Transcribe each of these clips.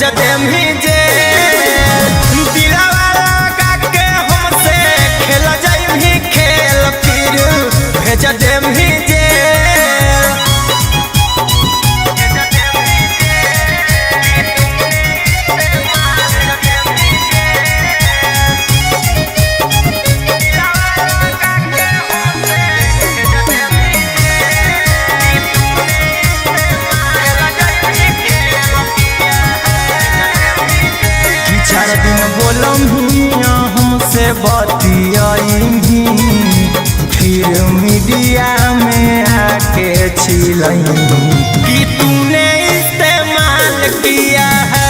भेज them he जे दिलवा लगा के हमसे खेल जाइम ही खेल फिर भेज देम ही जे चार दिन बोलम हमसे बतियाई फिर मीडिया में आके छिलई कि तूने इस्तेमाल किया है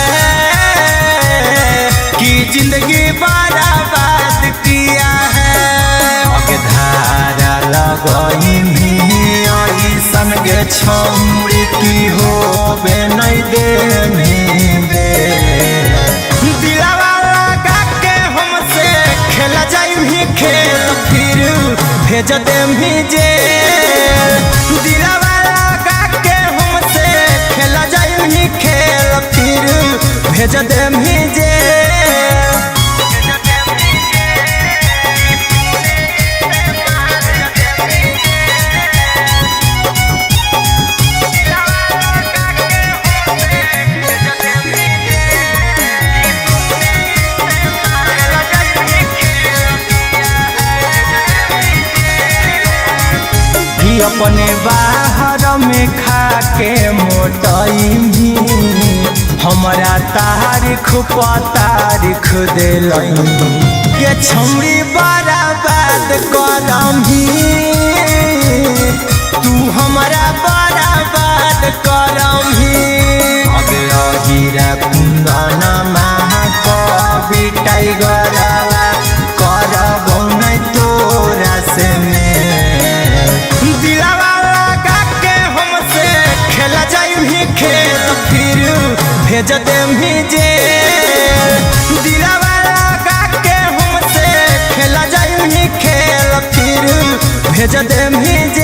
कि जिंदगी बर्बाद किया है धारा लगई ऐसन गे छौरी की हो बे नहीं देनी दिलवा लगा के हमसे खेल जाइम ही खेल फिर भेज देम ही जे दिलवा लगा के हमसे खेल जाइम ही खेल फिर भेज देम ही जे अपने बाहर में खा के मोटाई हमारा तारीख तारीख दिल के छौरी बर्बाद करम तू हमारा बर्बाद करम हीरा कुंदन महाकवि टाइगर करब नहीं तोरा से दिलवा लगा के हमसे खेल जाइम ही खेल फिर भेज देम ही जे दिलवा लगा के हमसे खेल जाइम ही खेल फिर भेज देम ही जे।